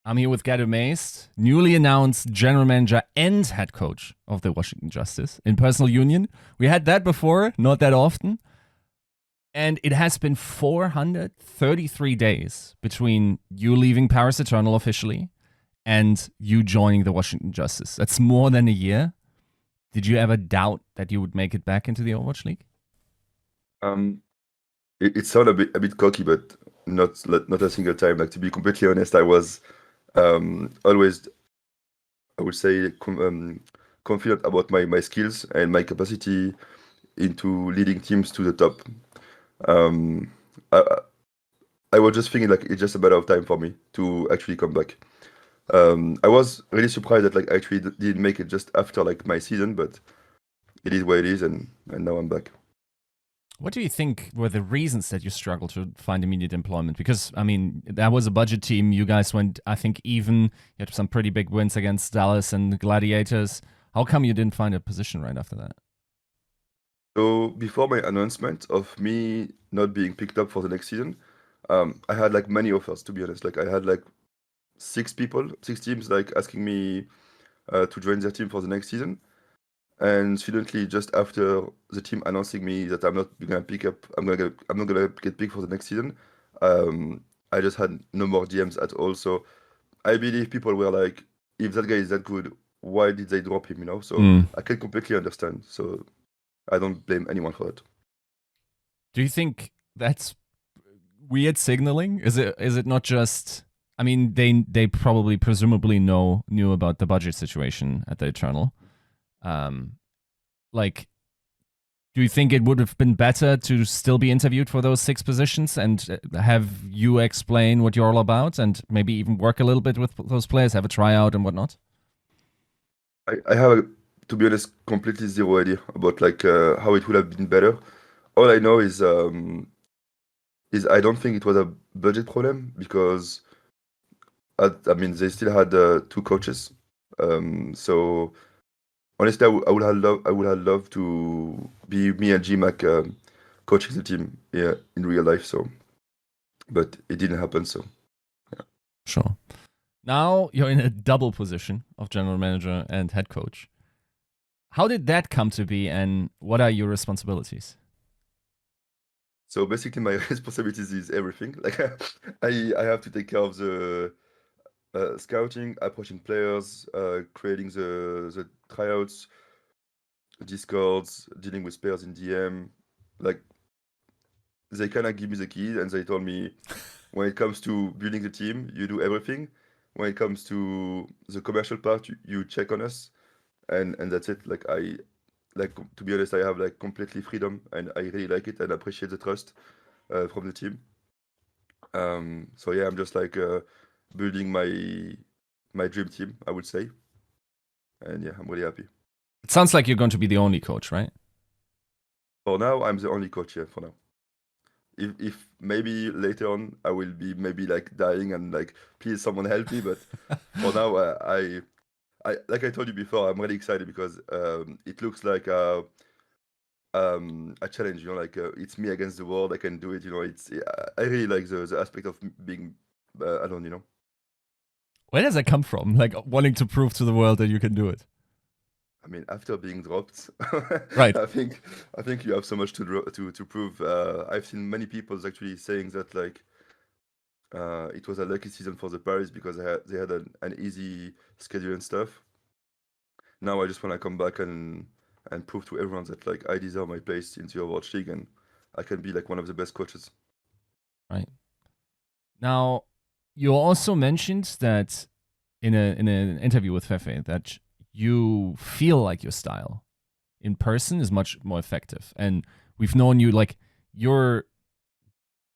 I'm here with GetAmazed, newly announced general manager and head coach of the Washington Justice in personal union. We had that before, not that often. And it has been 433 days between you leaving Paris Eternal officially and you joining the Washington Justice. That's more than a year. Did you ever doubt that you would make it back into the Overwatch League? Um, it sounded a bit cocky, but not a single time. Like, to be completely honest, I was always, I would say, confident about my skills and my capacity into leading teams to the top. Um, I, I was just thinking like it's just a matter of time for me to actually come back. I was really surprised that like I actually didn't make it just after like my season, but it is what it is, and now I'm back. What do you think were the reasons that you struggled to find immediate employment? Because, I mean, that was a budget team. You guys went, I think, even. You had some pretty big wins against Dallas and Gladiators. How come you didn't find a position right after that? So before my announcement of me not being picked up for the next season, I had like many offers, to be honest. Like I had like six teams like asking me to join their team for the next season. And suddenly, just after the team announcing me that I'm not gonna get picked for the next season, I just had no more DMs at all. So I believe people were like, if that guy is that good, why did they drop him? So I can completely understand. So I don't blame anyone for it. Do you think that's weird signaling? Is it not just? I mean, they probably presumably knew about the budget situation at the Eternal. Like, do you think it would have been better to still be interviewed for those 6 positions and have you explain what you're all about and maybe even work a little bit with those players, have a tryout and whatnot? I have, to be honest, completely zero idea about like how it would have been better. All I know is I don't think it was a budget problem because I mean they still had two coaches. So honestly, I would have loved to be me and GMAC coaching the team, yeah, in real life. So, but it didn't happen. So, yeah. Sure. Now you're in a double position of general manager and head coach. How did that come to be and what are your responsibilities? So basically, my responsibilities is everything. Like I have to take care of the scouting, approaching players, creating the tryouts, discords, dealing with players in DM. Like they kind of give me the keys and they told me when it comes to building the team, you do everything. When it comes to the commercial part, you check on us, and that's it. Like to be honest, I have like completely freedom, and I really like it and appreciate the trust from the team. So yeah, I'm just like building my dream team, I would say, and yeah, I'm really happy. It sounds like you're going to be the only coach, right? For now, I'm the only coach here. For now, if maybe later on I will be maybe like dying and like please someone help me, but for now I like I told you before, I'm really excited because it looks like a challenge. Like it's me against the world. I can do it. It's I really like the aspect of being alone. Where does that come from? Like wanting to prove to the world that you can do it. I mean, after being dropped, Right. I think you have so much to prove. I've seen many people actually saying that like it was a lucky season for the Paris because they had an easy schedule and stuff. Now I just want to come back and prove to everyone that like I deserve my place in the Overwatch League and I can be like one of the best coaches. Right. Now, you also mentioned that in an interview with Fefe that you feel like your style in person is much more effective. And we've known you like you're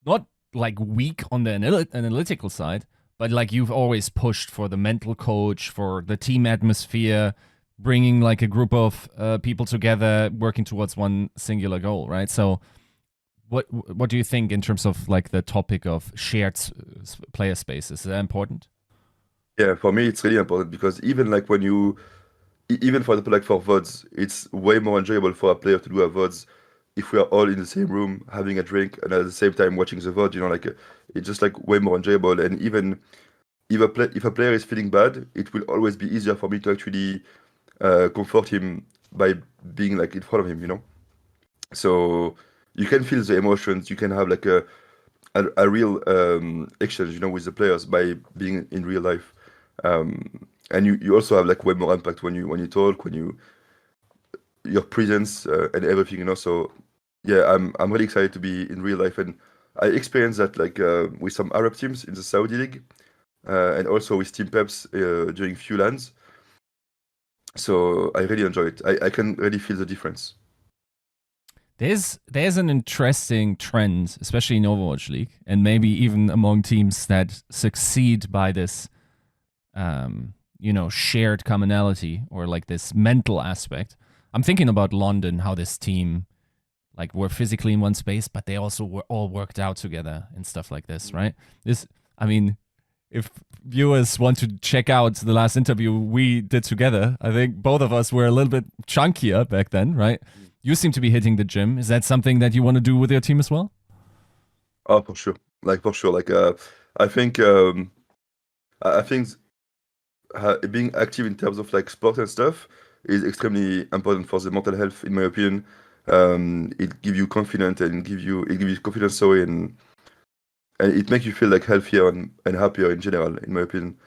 not like weak on the analytical side, but like you've always pushed for the mental coach, for the team atmosphere, bringing like a group of people together, working towards one singular goal, right? So, what do you think in terms of like the topic of shared player spaces? Is that important? Yeah, for me it's really important because even like when even for example like for VODs, it's way more enjoyable for a player to do a VODs if we are all in the same room having a drink and at the same time watching the VOD. Like it's just like way more enjoyable and even if a player is feeling bad, it will always be easier for me to actually comfort him by being like in front of him, you know. So you can feel the emotions. You can have like a real exchange, you know, with the players by being in real life. And you also have like way more impact when you talk, when your presence and everything, you know. So yeah, I'm really excited to be in real life, and I experienced that like with some Arab teams in the Saudi League, and also with Team Peps during few lands. So I really enjoy it. I can really feel the difference. There's an interesting trend, especially in Overwatch League, and maybe even among teams that succeed by this, shared commonality or like this mental aspect. I'm thinking about London, how this team like were physically in one space, but they also were all worked out together and stuff like this, right? I mean, if viewers want to check out the last interview we did together, I think both of us were a little bit chunkier back then, right? You seem to be hitting the gym. Is that something that you want to do with your team as well? Oh, for sure. Like for sure. Like I think I think being active in terms of like sport and stuff is extremely important for the mental health, in my opinion. It gives you confidence and it gives you confidence, sorry, and it makes you feel like healthier and happier in general, in my opinion.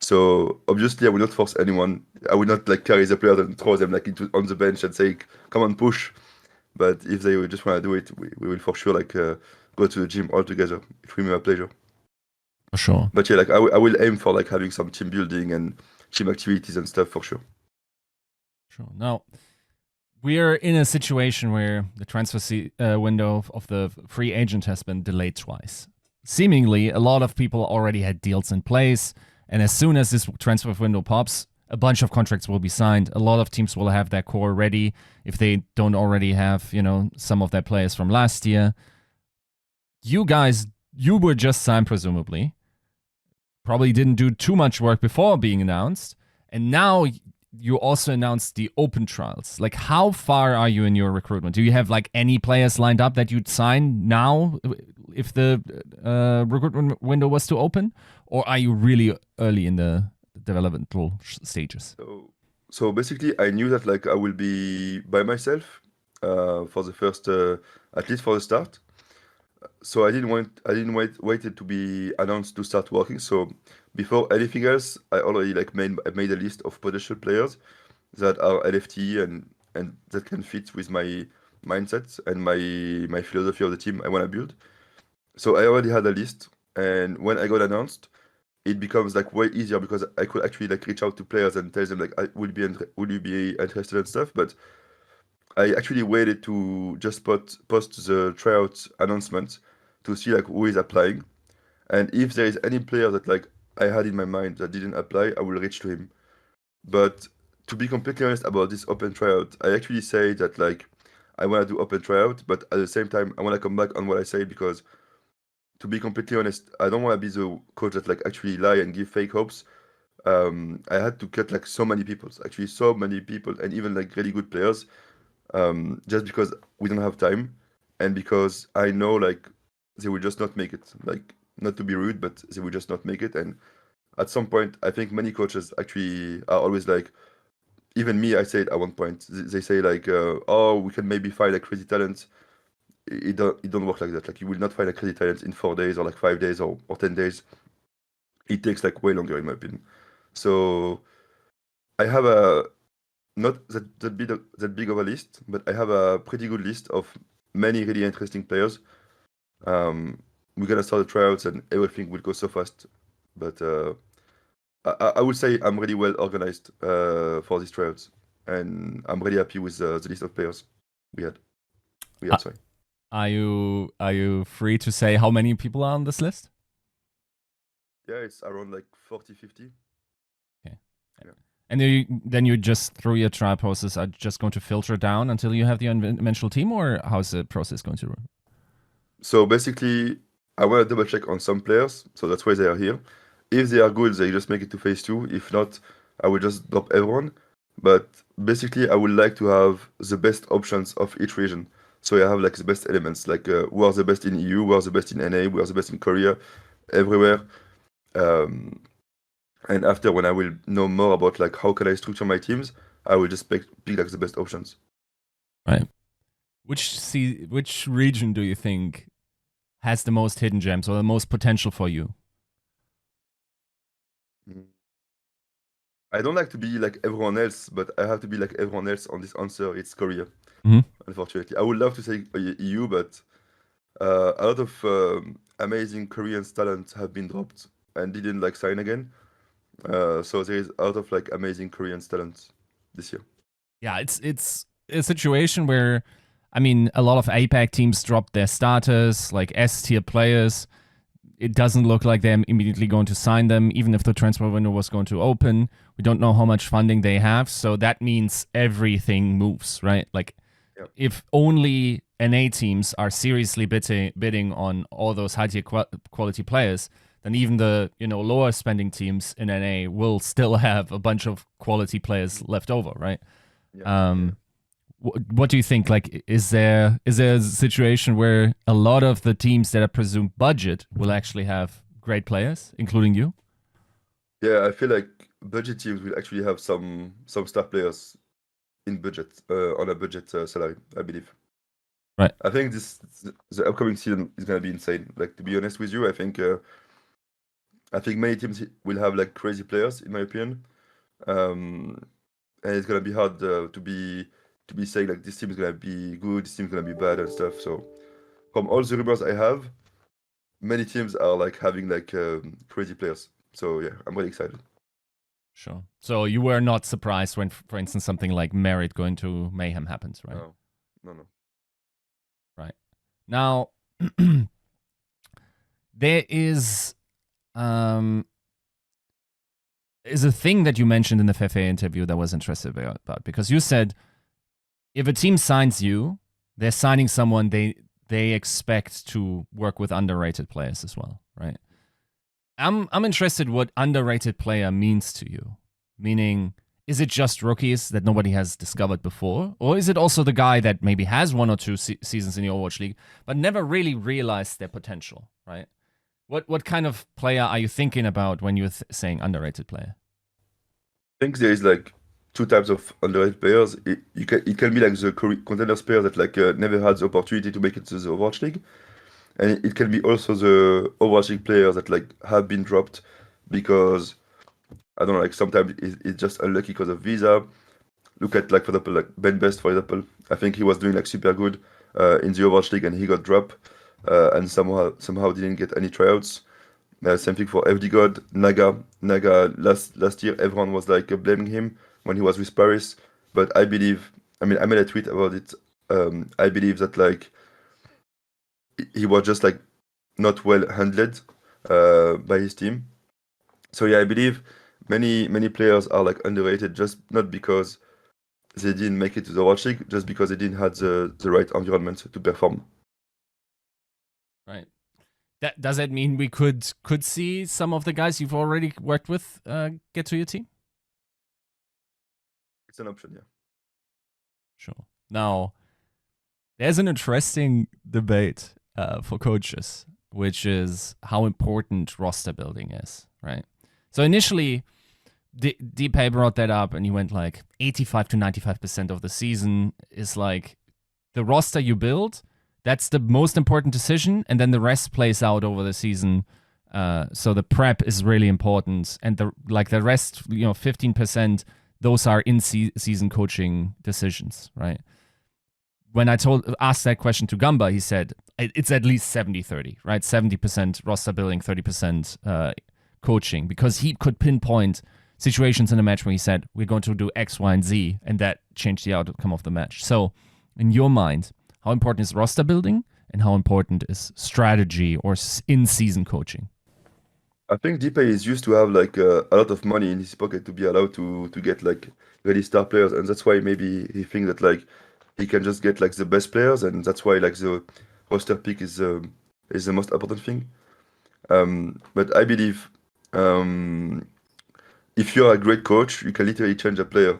So obviously, I will not force anyone. I will not like carry the players and throw them like into on the bench and say, "Come on, push." But if they just want to do it, we will for sure like go to the gym all together. It will be my pleasure. For sure. But yeah, like I will aim for like having some team building and team activities and stuff for sure. Sure. Now, we are in a situation where the window of the free agent has been delayed twice. Seemingly, a lot of people already had deals in place, and as soon as this transfer window pops, a bunch of contracts will be signed. A lot of teams will have their core ready if they don't already have, some of their players from last year. You guys, you were just signed, presumably. Probably didn't do too much work before being announced, and now you also announced the open trials. Like, how far are you in your recruitment? Do you have like any players lined up that you'd sign now if the recruitment window was to open, or are you really early in the developmental stages? So basically, I knew that like I will be by myself for the first, at least for the start. So I didn't wait it to be announced to start working. So before anything else, I already like I made a list of potential players that are LFT and that can fit with my mindset and my philosophy of the team I want to build. So I already had a list, and when I got announced, it becomes like way easier because I could actually like reach out to players and tell them like I would you be interested in stuff. But I actually waited to just post the tryout announcement to see like who is applying, and if there is any player that like I had in my mind that didn't apply, I will reach to him. But to be completely honest about this open tryout, I actually say that like I want to do open tryout, but at the same time I want to come back on what I say because to be completely honest, I don't want to be the coach that like actually lie and give fake hopes. I had to cut like so many people, actually so many people, and even like really good players, just because we don't have time, and because I know like they will just not make it. Like not to be rude, but they will just not make it. And at some point, I think many coaches actually are always like, even me, I say it at one point. They say like, oh, we can maybe find a crazy talent. It don't work like that. Like you will not find a crazy talent in 4 days or like 5 days or 10 days. It takes like way longer in my opinion. So I have a not that big of a list, but I have a pretty good list of many really interesting players. We're gonna start the tryouts and everything will go so fast. But I would say I'm really well organized for these tryouts, and I'm really happy with the list of players we had. Uh, Sorry. are you free to say how many people are on this list? Yeah, it's around like 40, 50. Okay. Yeah. And then you just through your trial process are just going to filter down until you have the eventual team, or how's the process going to run? So basically, I want to double check on some players, so that's why they are here. If they are good, they just make it to phase two. If not, I will just drop everyone. But basically, I would like to have the best options of each region. So I have like the best elements, like who are the best in EU, who are the best in NA, who are the best in Korea, everywhere. Um, And after, when I will know more about like how can I structure my teams, I will just pick like the best options. Right. Which region do you think has the most hidden gems or the most potential for you? Mm. I don't like to be like everyone else, but I have to be like everyone else on this answer. It's Korea, unfortunately. I would love to say EU, but a lot of amazing Korean talents have been dropped and didn't like sign again. So there is a lot of like amazing Korean talents this year. Yeah, it's a situation where, I mean, a lot of APAC teams dropped their starters, like S tier players. It doesn't look like they're immediately going to sign them, even if the transfer window was going to open. We don't know how much funding they have, so that means everything moves, right? Like, Yep. if only NA teams are seriously bidding on all those high tier quality players, then even the lower spending teams in NA will still have a bunch of quality players left over, right? Yeah. What do you think? Like, is there a situation where a lot of the teams that are presumed budget will actually have great players, including you? Yeah, I feel like budget teams will actually have some star players in budget on a budget salary, I believe. Right. I think the upcoming season is gonna be insane. Like, to be honest with you, I think many teams will have like crazy players, in my opinion. Um, and it's gonna be hard to be saying like this team is gonna be good, this team is gonna be bad and stuff. So from all the rumors I have, many teams are like having like crazy players. So yeah, I'm really excited. Sure. So you were not surprised when, for instance, something like Merit going to Mayhem happens, right? No. Right. Now, there is a thing that you mentioned in the Fefe interview that was interested about, because you said if a team signs you, they're signing someone they expect to work with underrated players as well, right? I'm interested what underrated player means to you. Meaning, is it just rookies that nobody has discovered before? Or is it also the guy that maybe has one or two seasons in the Overwatch League, but never really realized their potential, right? What kind of player are you thinking about when you're saying underrated player? I think there is like two types of underrated players. It can be like the contenders player that like never had the opportunity to make it to the Overwatch League, and it can be also the Overwatch League players that like have been dropped because I don't know, like sometimes it's just unlucky because of visa. Look at like for example like Ben Best, for example. I think he was doing like super good in the Overwatch League and he got dropped and somehow didn't get any tryouts. Same thing for FD God, Naga. Naga last year everyone was like blaming him when he was with Paris, but I believe, I mean, I made a tweet about it. I believe that like he was just like not well handled by his team. So yeah, I believe many players are like underrated just not because they didn't make it to the World League, just because they didn't have the right environment to perform. Right. Does that mean we could see some of the guys you've already worked with get to your team? It's an option, yeah. Sure. Now, there's an interesting debate for coaches, which is how important roster building is, right? So initially, Dpei brought that up, and he went like 85 to 95% of the season is like the roster you build. That's the most important decision, and then the rest plays out over the season. So the prep is really important, and the rest, 15%, those are in-season coaching decisions, right? When I asked that question to Gunba, he said it's at least 70-30, right? 70% roster building, 30% coaching, because he could pinpoint situations in a match where he said, we're going to do X, Y, and Z, and that changed the outcome of the match. So in your mind, how important is roster building and how important is strategy or in-season coaching? I think Dpei is used to have like a lot of money in his pocket to be allowed to get like really star players, and that's why maybe he thinks that like he can just get like the best players, and that's why like the roster pick is the most important thing. But I believe if you're a great coach, you can literally change a player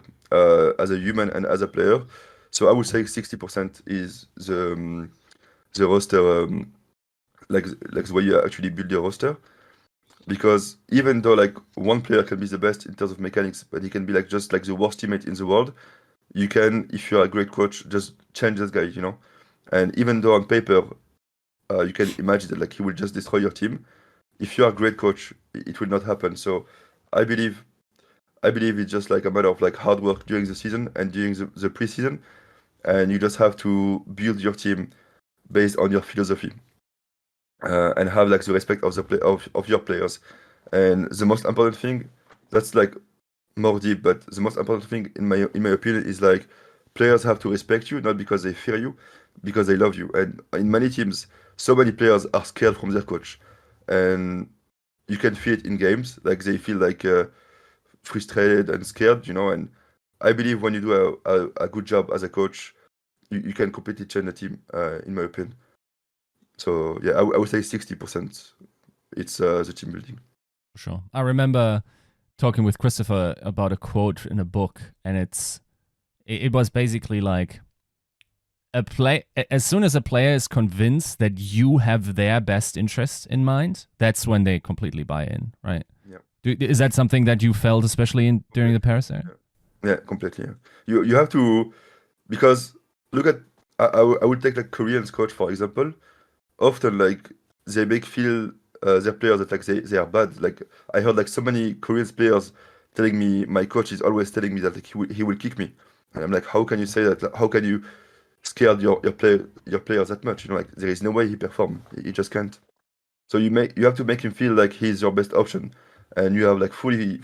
as a human and as a player. So I would say 60% is the roster, like the way you actually build your roster. because even though like one player can be the best in terms of mechanics, but he can be like just like the worst teammate in the world, you can, if you're a great coach, just change that guy, you know. And even though on paper, you can imagine that like he will just destroy your team, if you are a great coach, it will not happen. So I believe it's just like a matter of like hard work during the season and during the preseason, and you just have to build your team based on your philosophy, and have like the respect of of your players. And the most important thing, that's like more deep, but the most important thing in my opinion is like players have to respect you not because they fear you, because they love you. And in many teams, so many players are scared from their coach, and you can feel it in games. Like they feel like frustrated and scared, you know. And I believe when you do a good job as a coach, you can completely change the team, in my opinion. So yeah, I would say 60% it's the team building. For sure. I remember talking with Christopher about a quote in a book, and it was basically like as soon as a player is convinced that you have their best interest in mind, that's when they completely buy in, right? Yeah. Is that something that you felt especially during the Paris era? Yeah, completely. Yeah. You have to, because look at, I would take like Koreans coach for example. Often like they make feel their players that like they are bad. Like I heard like so many Korean players telling me, my coach is always telling me that like he will kick me, and I'm like, how can you say that? Like, how can you scare your players that much? You know, like there is no way he perform. He just can't. So you have to make him feel like he's your best option, and you have like fully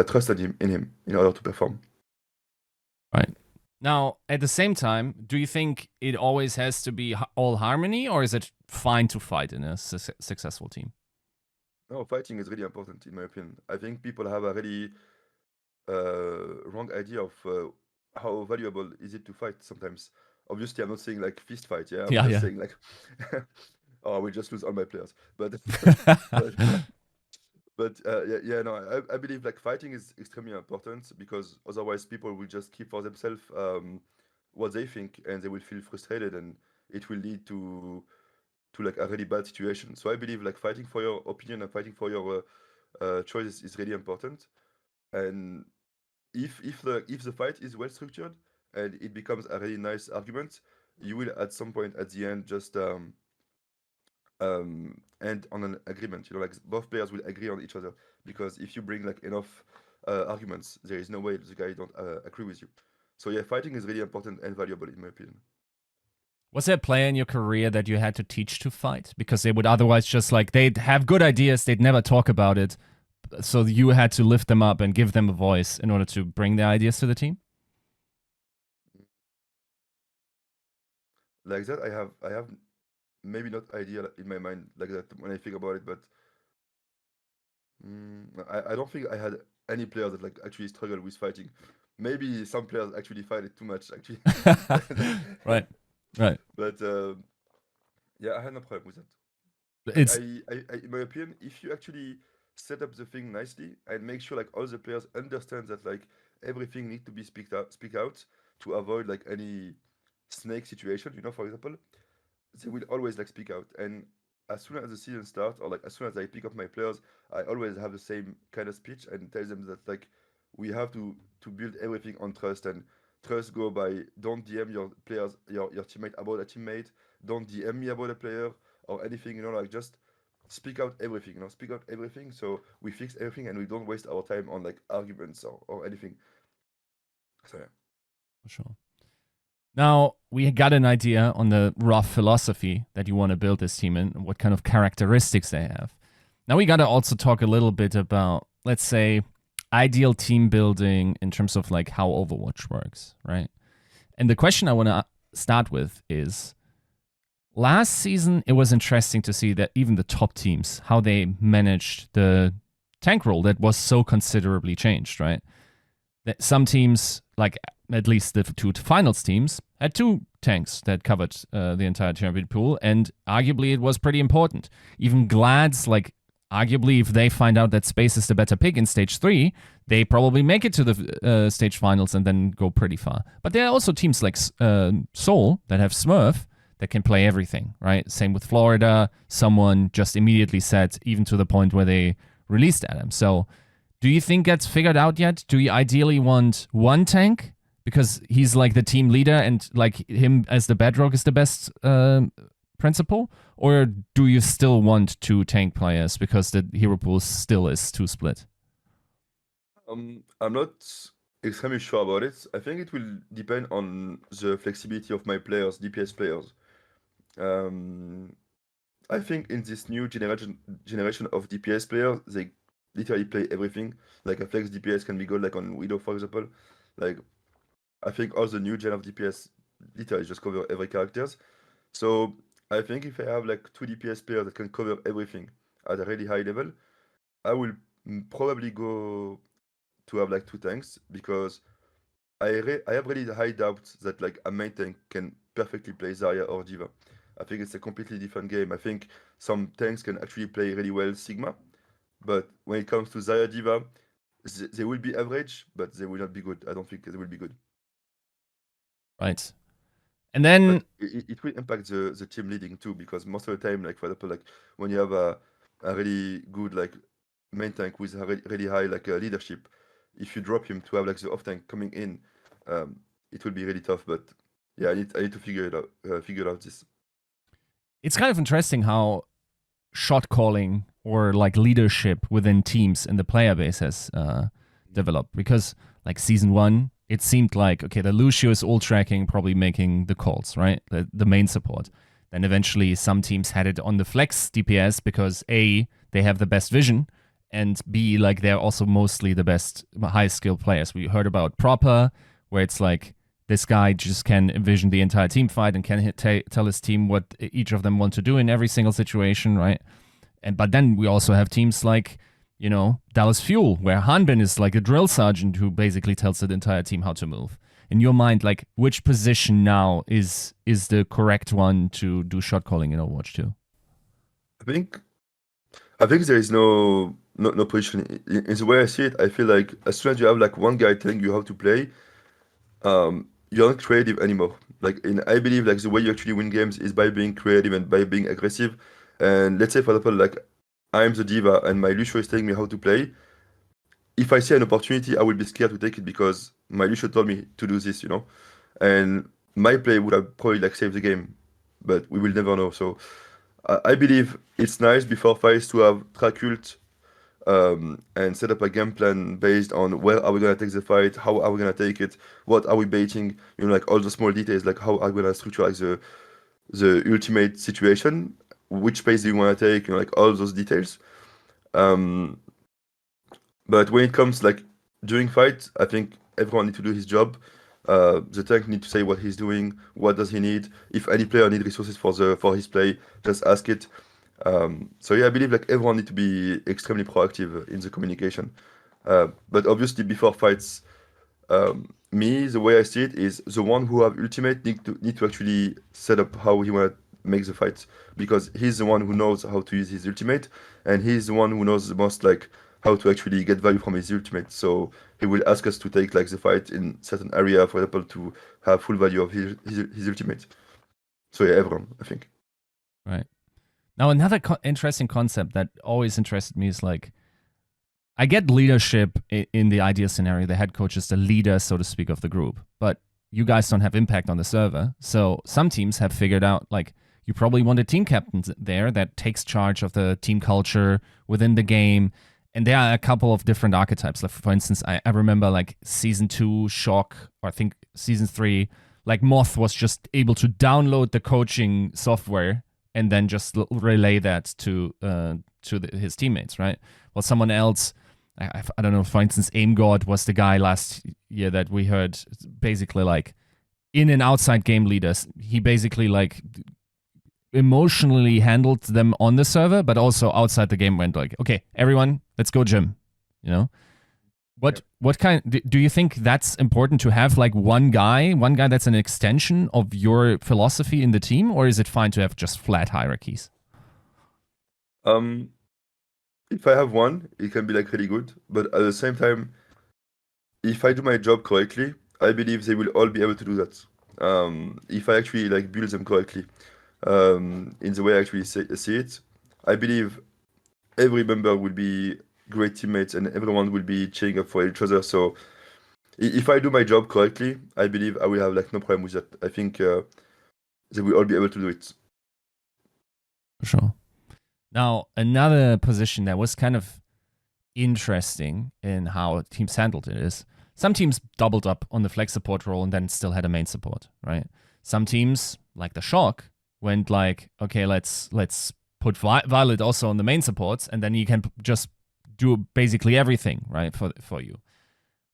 trusted him in order to perform. Right. Now, at the same time, do you think it always has to be all harmony, or is it fine to fight in a successful team? No, fighting is really important in my opinion. I think people have a really wrong idea of how valuable is it to fight sometimes. Obviously, I'm not saying like fist fight. Yeah, I'm just saying like, oh, I will just lose all my players. But but, yeah, no, I believe like fighting is extremely important, because otherwise people will just keep for themselves what they think, and they will feel frustrated, and it will lead to like a really bad situation. So I believe like fighting for your opinion and fighting for your choices is really important. And if the fight is well structured and it becomes a really nice argument, you will at some point at the end just end on an agreement. You know, like both players will agree on each other, because if you bring like enough arguments, there is no way the guy don't agree with you. So yeah, fighting is really important and valuable in my opinion. Was there a player in your career that you had to teach to fight? Because they would otherwise just like, they'd have good ideas, they'd never talk about it. So you had to lift them up and give them a voice in order to bring their ideas to the team? Like that, I have maybe not idea in my mind like that when I think about it, but I don't think I had any player that like actually struggled with fighting. Maybe some players actually fight it too much actually. Right. But yeah, I had no problem with that. It's In my opinion, if you actually set up the thing nicely and make sure like all the players understand that like everything need to be speak out to avoid like any snake situation, you know, for example, they will always like speak out. And as soon as the season starts, or like as soon as I pick up my players, I always have the same kind of speech and tell them that like we have to build everything on trust. And trust go by, don't DM your players, your teammate about a teammate, don't DM me about a player or anything, you know, like just speak out everything, you know, speak out everything, so we fix everything and we don't waste our time on like arguments or anything. So yeah. for sure. Now, we got an idea on the rough philosophy that you want to build this team in and what kind of characteristics they have. Now, we got to also talk a little bit about, let's say, ideal team building in terms of like how Overwatch works, right? And the question I want to start with is, last season, it was interesting to see that even the top teams, how they managed the tank role that was so considerably changed, right? That some teams, like at least the two finals teams, had two tanks that covered the entire champion pool, and arguably it was pretty important. Even Glads, like arguably if they find out that Space is the better pick in stage 3, they probably make it to the stage finals and then go pretty far. But there are also teams like Seoul that have Smurf that can play everything, right? Same with Florida. Someone just immediately said, even to the point where they released Adam. So do you think that's figured out yet? Do you ideally want one tank because he's like the team leader and like him as the bedrock is the best principle? Or do you still want two tank players because the hero pool still is too split? I'm not extremely sure about it. I think it will depend on the flexibility of my players, DPS players. Um, I think in this new generation of DPS players, they literally play everything. Like a flex DPS can be good, like on Widow, for example. Like I think all the new gen of DPS literally just cover every characters. So I think if I have like two DPS players that can cover everything at a really high level, I will probably go to have like two tanks because I have really high doubts that like a main tank can perfectly play Zarya or Diva. I think it's a completely different game. I think some tanks can actually play really well Sigma, but when it comes to Zarya Diva, they will be average, but they will not be good. I don't think they will be good. Right. And then But it will impact the team leading too, because most of the time, like for example, like when you have a really good like main tank with a really high like leadership, if you drop him to have like the off tank coming in, it will be really tough. But yeah, I need to figure out this. it's kind of interesting how shot calling or like leadership within teams in the player base has developed, because like season 1 it seemed like, okay, the Lucio is all tracking, probably making the calls, right, the main support. Then eventually some teams had it on the flex DPS because A, they have the best vision, and B, like they're also mostly the best high skill players. We heard about Proper, where it's like this guy just can envision the entire team fight and can tell his team what each of them want to do in every single situation, right? But then we also have teams like, you know, Dallas Fuel, where Hanbin is like a drill sergeant who basically tells the entire team how to move. In your mind, like which position now is the correct one to do shot calling in Overwatch 2? I think there is no position in the way I see it. I feel like as soon as you have like one guy telling you how to play, you're not creative anymore. Like I believe like the way you actually win games is by being creative and by being aggressive. And let's say for example like I'm the diva and my Lucio is telling me how to play. If I see an opportunity, I will be scared to take it because my Lucio told me to do this, you know. And my play would have probably like saved the game, but we will never know. So I believe it's nice before fights to have track ult and set up a game plan based on where are we gonna take the fight, how are we gonna take it, what are we baiting, you know, like all the small details, like how are we gonna structure like the ultimate situation, which pace do you wanna take, you know, like all those details. Um, but when it comes like during fight, I think everyone need to do his job. The tank need to say what he's doing, what does he need. If any player need resources for his play, just ask it. So yeah, I believe like everyone need to be extremely proactive in the communication. But obviously before fights, me the way I see it is the one who have ultimate need to actually set up how he want to make the fight, because he's the one who knows how to use his ultimate, and he's the one who knows the most like how to actually get value from his ultimate. So he will ask us to take like the fight in certain area, for example, to have full value of his ultimate. So yeah, everyone, I think. Right. Now, another interesting concept that always interested me is like, I get leadership in the ideal scenario. The head coach is the leader, so to speak, of the group. But you guys don't have impact on the server. So some teams have figured out, like, you probably want a team captain there that takes charge of the team culture within the game. And there are a couple of different archetypes. Like, for instance, I remember like season 2, Shock, or I think season 3, like Moth was just able to download the coaching software and then just relay that to his teammates, right? Well, someone else, I don't know, for instance, Aim God was the guy last year that we heard basically like in and outside game leaders. He basically like emotionally handled them on the server, but also outside the game went like, okay, everyone, let's go gym, you know? What kind do you think that's important to have, like one guy that's an extension of your philosophy in the team, or is it fine to have just flat hierarchies? If I have one, it can be like really good, but at the same time, if I do my job correctly, I believe they will all be able to do that. if I actually like build them correctly, in the way I actually see it, I believe every member will be great teammates and everyone will be cheering up for each other. So if I do my job correctly, I believe I will have like no problem with that. I think they will all be able to do it. For sure. Now, another position that was kind of interesting in how teams handled it is some teams doubled up on the flex support role and then still had a main support, right? Some teams, like the Shock, went like, okay, let's put Violet also on the main supports, and then you can just do basically everything, right, for you.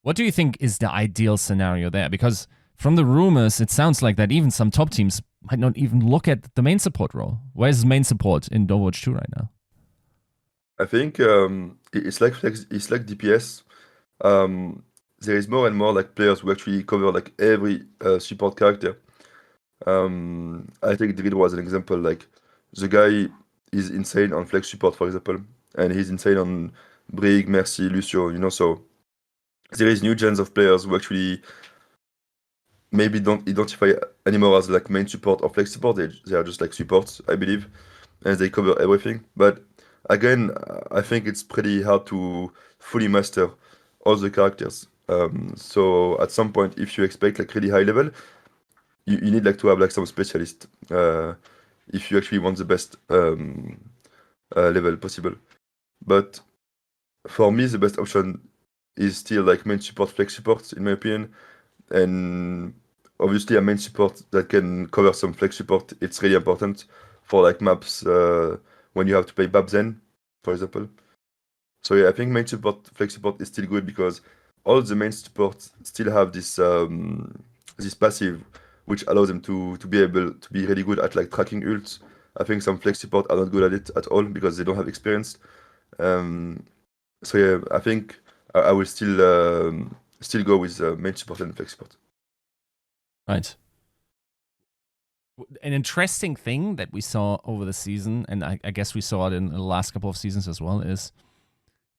What do you think is the ideal scenario there? Because from the rumors, it sounds like that even some top teams might not even look at the main support role. Where's main support in Overwatch 2 right now? I think it's like DPS. There is more and more like players who actually cover like every support character. I think David was an example. Like the guy is insane on flex support, for example, and he's insane on Brig, Mercy, Lucio. So there is new gens of players who actually maybe don't identify anymore as like main support or flex support. They are just like supports, I believe, and they cover everything. But again, I think it's pretty hard to fully master all the characters. So at some point, if you expect like really high level, you need like to have like some specialist if you actually want the best level possible. But for me, the best option is still like main support, flex support, in my opinion. And obviously, a main support that can cover some flex support, it's really important for like maps when you have to play Babzen, for example. So yeah, I think main support, flex support is still good because all the main supports still have this this passive, which allows them to be able to be really good at like tracking ults. I think some flex support are not good at it at all because they don't have experience. So yeah, I think I will still go with main support and flex support. Right. An interesting thing that we saw over the season, and I guess we saw it in the last couple of seasons as well, is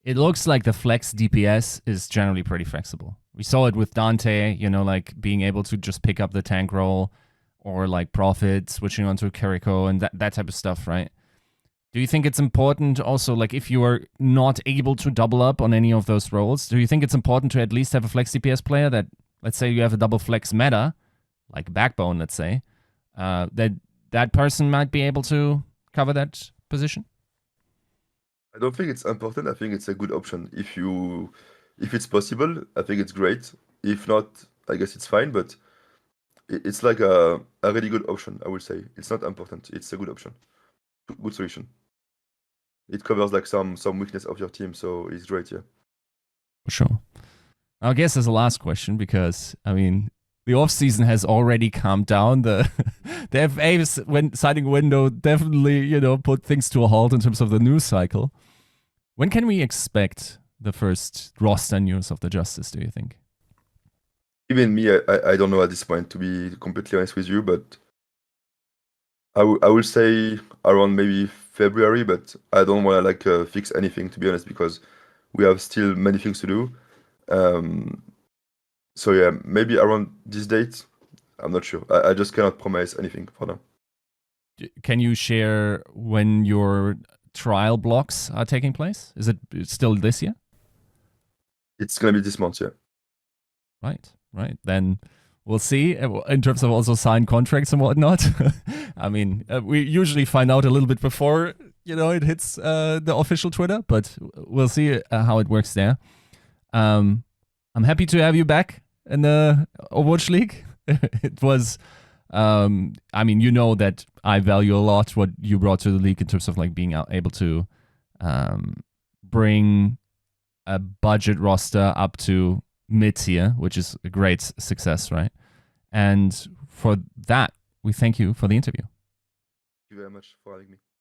it looks like the flex DPS is generally pretty flexible. We saw it with Dante, like being able to just pick up the tank role, or like Prophet switching onto Kiriko and that type of stuff, right? Do you think it's important also, like if you are not able to double up on any of those roles, do you think it's important to at least have a flex DPS player that, let's say you have a double flex meta, like Backbone, let's say, that person might be able to cover that position? I don't think it's important. I think it's a good option. If it's possible, I think it's great. If not, I guess it's fine, but it's like a really good option, I would say. It's not important. It's a good option. Good solution. It covers like some weakness of your team, so it's great, yeah. For sure. I guess as a last question, because I mean the off season has already calmed down. The FA signing window definitely, put things to a halt in terms of the news cycle. When can we expect the first roster news of the Justice, do you think? Even me, I don't know at this point, to be completely honest with you, but I will say around maybe February, but I don't want to like fix anything, to be honest, because we have still many things to do. So yeah, maybe around this date. I'm not sure. I just cannot promise anything for now. Can you share when your trial blocks are taking place? Is it still this year? It's gonna be this month, yeah. Right. Then we'll see in terms of also signed contracts and whatnot. I mean, we usually find out a little bit before, it hits the official Twitter, but we'll see how it works there. I'm happy to have you back in the Overwatch League. It was, I mean, that I value a lot what you brought to the league in terms of like being able to bring a budget roster up to mid-tier, which is a great success, right? And for that, we thank you for the interview. Thank you very much for having me.